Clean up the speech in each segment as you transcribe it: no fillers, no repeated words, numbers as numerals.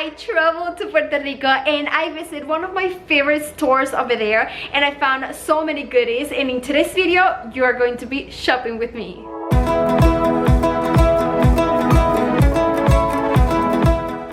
I traveled to Puerto Rico and I visited one of my favorite stores over there, and I found so many goodies, and in today's video you are going to be shopping with me.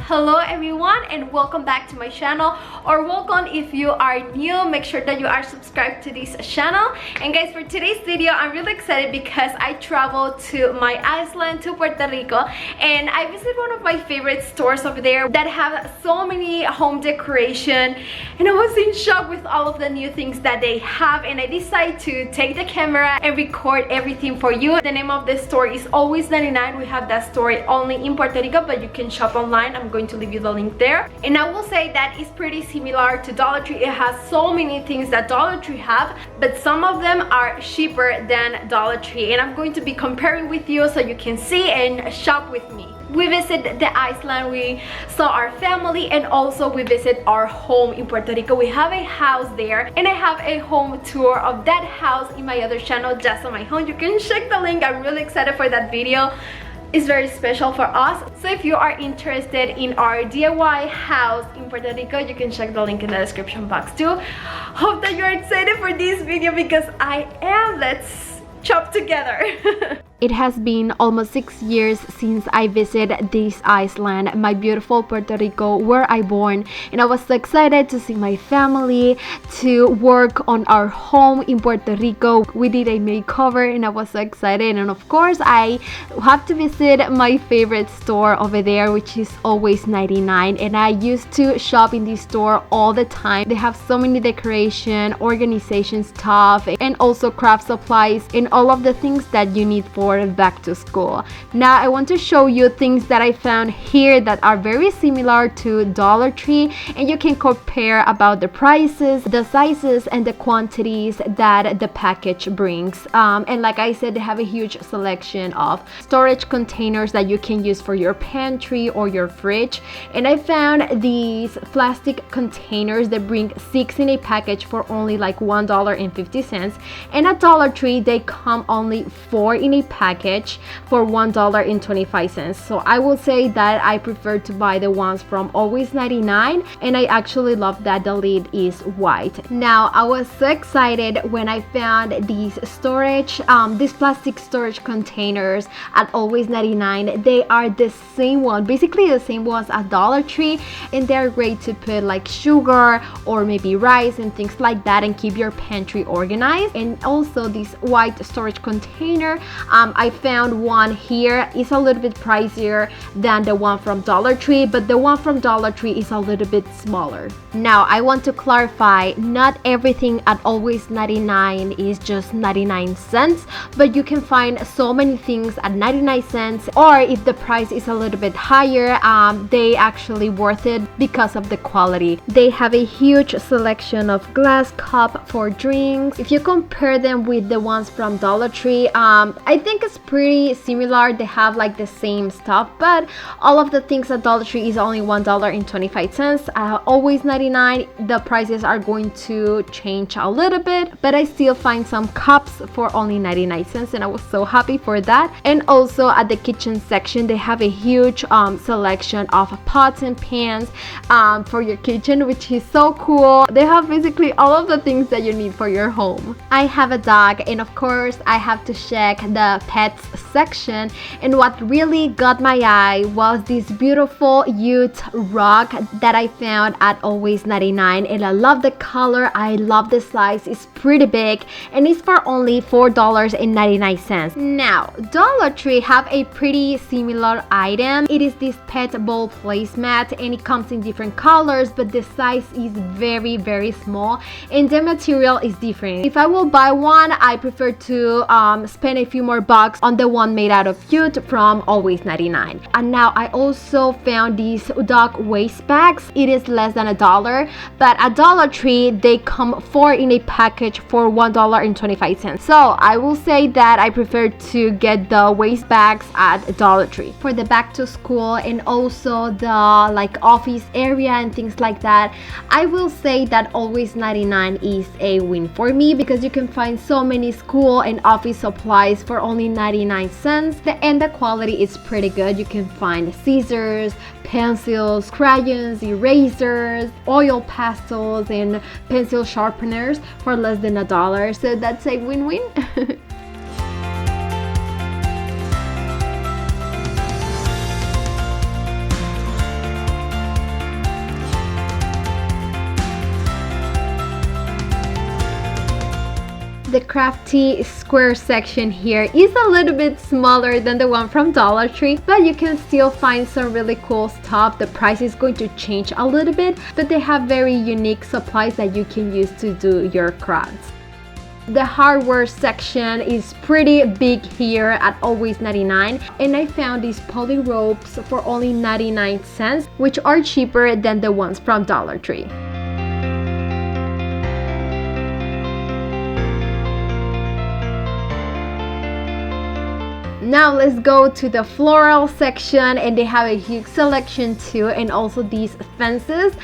Hello everyone and welcome back to my channel, or welcome if you are new. Make sure that you are subscribed to this channel. And guys, for today's video I'm really excited because I traveled to my island, to Puerto Rico, and I visited one of my favorite stores over there that have so many home decoration, and I was in shock with all of the new things that they have, and I decided to take the camera and record everything for you. The name of the store is Always 99. We have that store only in Puerto Rico, but you can shop online. I'm going to leave you the link there. And I will say that it's pretty similar to Dollar Tree. It has so many things that Dollar Tree have, but some of them are cheaper than Dollar Tree, and I'm going to be comparing with you so you can see and shop with me. We visited the island, we saw our family, and also we visit our home in Puerto Rico. We have a house there, and I have a home tour of that house in my other channel, JAZOMY home. You can check the link. I'm really excited for that video. It's very special for us. So if you are interested in our DIY house in Puerto Rico, you can check the link in the description box too. Hope that you're excited for this video because I am. Let's shop together. It has been almost 6 years since I visited this island, my beautiful Puerto Rico, where I born, and I was so excited to see my family, to work on our home in Puerto Rico. We did a makeover and I was so excited, and of course I have to visit my favorite store over there, which is Always 99, and I used to shop in this store all the time. They have so many decoration, organization stuff, and also craft supplies and all of the things that you need for back to school. Now I want to show you things that I found here that are very similar to Dollar Tree, and you can compare about the prices, the sizes, and the quantities that the package brings. And like I said, they have a huge selection of storage containers that you can use for your pantry or your fridge. And I found these plastic containers that bring 6 in a package for only like $1.50, and at Dollar Tree they come only 4 in a package for $1.25. So I will say that I prefer to buy the ones from Always 99, and I actually love that the lid is white. Now I was so excited when I found these plastic storage containers at Always 99. They are the same one, basically the same ones at Dollar Tree, and they're great to put like sugar or maybe rice and things like that and keep your pantry organized. And also this white storage container, I found one here. It's a little bit pricier than the one from Dollar Tree, but the one from Dollar Tree is a little bit smaller. Now I want to clarify, not everything at Always 99 is just 99 cents, but you can find so many things at 99 cents, or if the price is a little bit higher, they actually worth it because of the quality. They have a huge selection of glass cup for drinks. If you compare them with the ones from Dollar Tree, I think it's pretty similar. They have like the same stuff, but all of the things at Dollar Tree is only $1.25. Always 99, the prices are going to change a little bit, but I still find some cups for only 99 cents, and I was so happy for that. And also at the kitchen section, they have a huge selection of pots and pans for your kitchen, which is so cool. They have basically all of the things that you need for your home. I have a dog, and of course I have to check the pets section, and what really got my eye was this beautiful Ute rug that I found at Always 99, and I love the color, I love the size. It's pretty big, and it's for only $4.99. Now Dollar Tree have a pretty similar item. It is this pet bowl placemat, and it comes in different colors, but the size is very, very small, and the material is different. If I will buy one, I prefer to spend a few more bucks on the one made out of jute from Always 99. And now I also found these dog waste bags. It is less than $1, but at Dollar Tree they come 4 in a package for $1.25. So I will say that I prefer to get the waste bags at Dollar Tree for the back to school and also the like office area and things like that. I will say that Always 99 is a win for me because you can find so many school and office supplies for only only 99 cents. And the quality is pretty good. You can find scissors, pencils, crayons, erasers, oil pastels, and pencil sharpeners for less than $1. So that's a win-win. The crafty square section here is a little bit smaller than the one from Dollar Tree, but you can still find some really cool stuff. The price is going to change a little bit, but they have very unique supplies that you can use to do your crafts. The hardware section is pretty big here at Always 99, and I found these poly ropes for only 99 cents, which are cheaper than the ones from Dollar Tree. Now let's go to the floral section, and they have a huge selection too, and also these fences.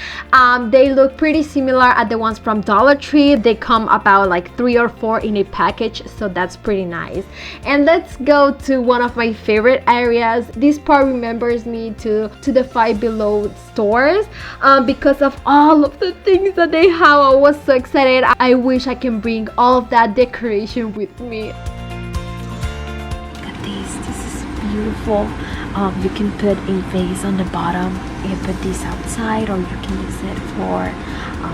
They look pretty similar at the ones from Dollar Tree. They come about like 3 or 4 in a package, so that's pretty nice. And let's go to one of my favorite areas. This part remembers me to the Five Below stores because of all of the things that they have. I was so excited. I wish I can bring all of that decoration with me. Beautiful. You can put a vase on the bottom and put this outside, or you can use it for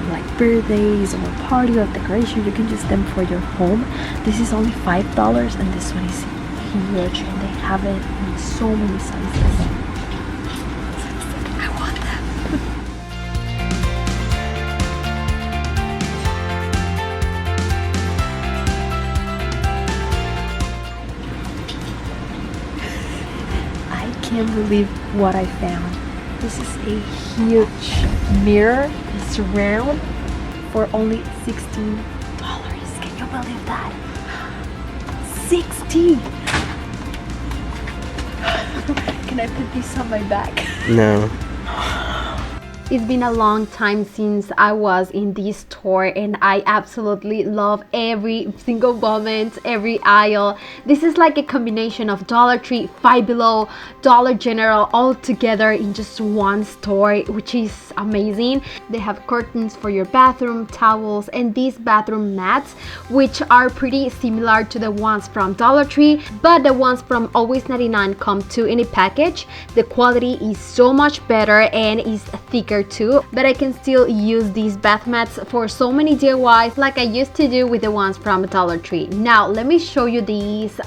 like birthdays or party or decoration. You can use them for your home. This is only $5, and this one is huge, and they have it in so many sizes. I want them. I can't believe what I found. This is a huge mirror. It's round for only $16. Can you believe that? 60. Can I put this on my back? No. It's been a long time since I was in this store, and I absolutely love every single moment, every aisle. This is like a combination of Dollar Tree, Five Below, Dollar General all together in just one store, which is amazing. They have curtains for your bathroom, towels, and these bathroom mats, which are pretty similar to the ones from Dollar Tree, but the ones from Always 99 come two in a package. The quality is so much better and is thicker too, but I can still use these bath mats for so many DIYs like I used to do with the ones from Dollar Tree. Now let me show you these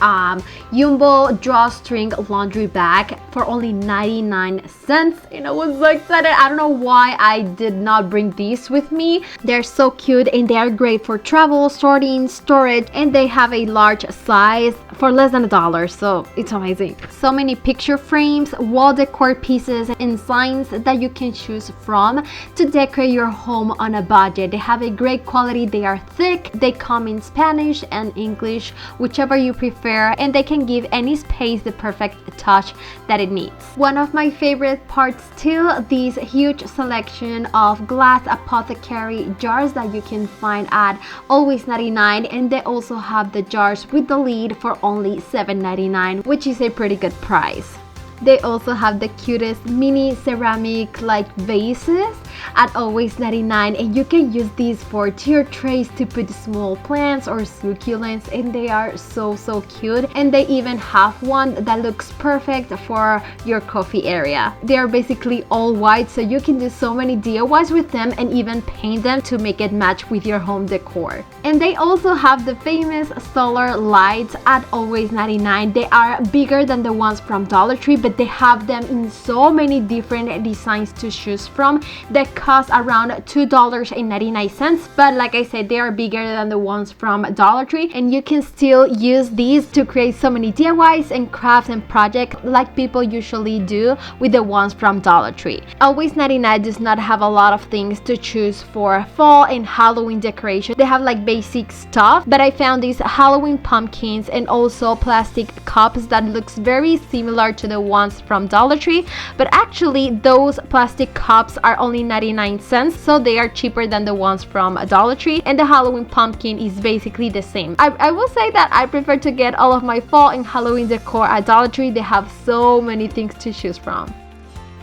Jumbo drawstring laundry bag for only 99 cents, and I was so excited. I don't know why I did not bring these with me. They're so cute, and they are great for travel, sorting, storage, and they have a large size for less than $1, so it's amazing. So many picture frames, wall decor pieces, and signs that you can choose from to decorate your home on a budget. They have a great quality. They are thick. They come in Spanish and English, whichever you prefer, and they can give any space the perfect touch that it needs. One of my favorite parts too, this huge selection of glass apothecary jars that you can find at Always 99, and they also have the jars with the lid for only $7.99, which is a pretty good price. They also have the cutest mini ceramic like vases at Always 99, and you can use these for tier trays to put small plants or succulents, and they are so cute. And they even have one that looks perfect for your coffee area. They are basically all white, so you can do so many DIYs with them and even paint them to make it match with your home decor. And they also have the famous solar lights at Always 99. They are bigger than the ones from Dollar Tree, but they have them in so many different designs to choose from that cost around $2.99, but like I said, they are bigger than the ones from Dollar Tree, and you can still use these to create so many DIYs and crafts and projects like people usually do with the ones from Dollar Tree. Always 99 does not have a lot of things to choose for fall and Halloween decoration. They have like basic stuff, but I found these Halloween pumpkins and also plastic cups that looks very similar to the ones from Dollar Tree, but actually those plastic cups are only $99 $0.99, so they are cheaper than the ones from Dollar Tree. And the Halloween pumpkin is basically the same. I will say that I prefer to get all of my fall and Halloween decor at Dollar Tree. They have so many things to choose from.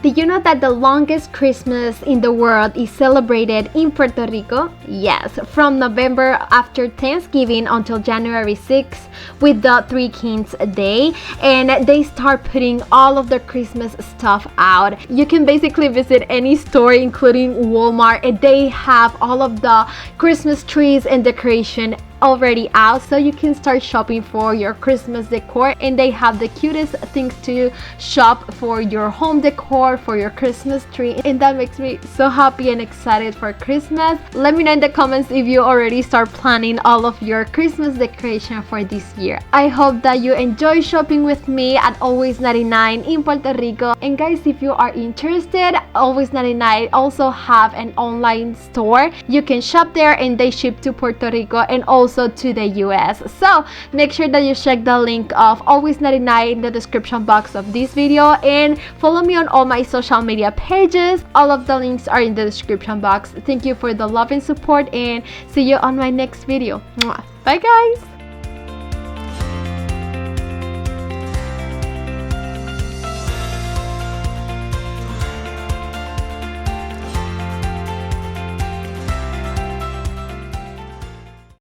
Did you know that the longest Christmas in the world is celebrated in Puerto Rico? Yes, from November after Thanksgiving until January 6th with the Three Kings Day, and they start putting all of the Christmas stuff out. You can basically visit any store including Walmart, and they have all of the Christmas trees and decoration already out, so you can start shopping for your Christmas decor. And they have the cutest things to shop for your home decor, for your Christmas tree, and that makes me so happy and excited for Christmas. Let me know in the comments if you already start planning all of your Christmas decoration for this year. I hope that you enjoy shopping with me at Always 99 in Puerto Rico. And guys, if you are interested, Always 99 also have an online store. You can shop there and they ship to Puerto Rico and also to the US. So make sure that you check the link of Always 99 in the description box of this video, and follow me on all my social media pages. All of the links are in the description box. Thank you for the love and support, and see you on my next video. Mwah. Bye guys.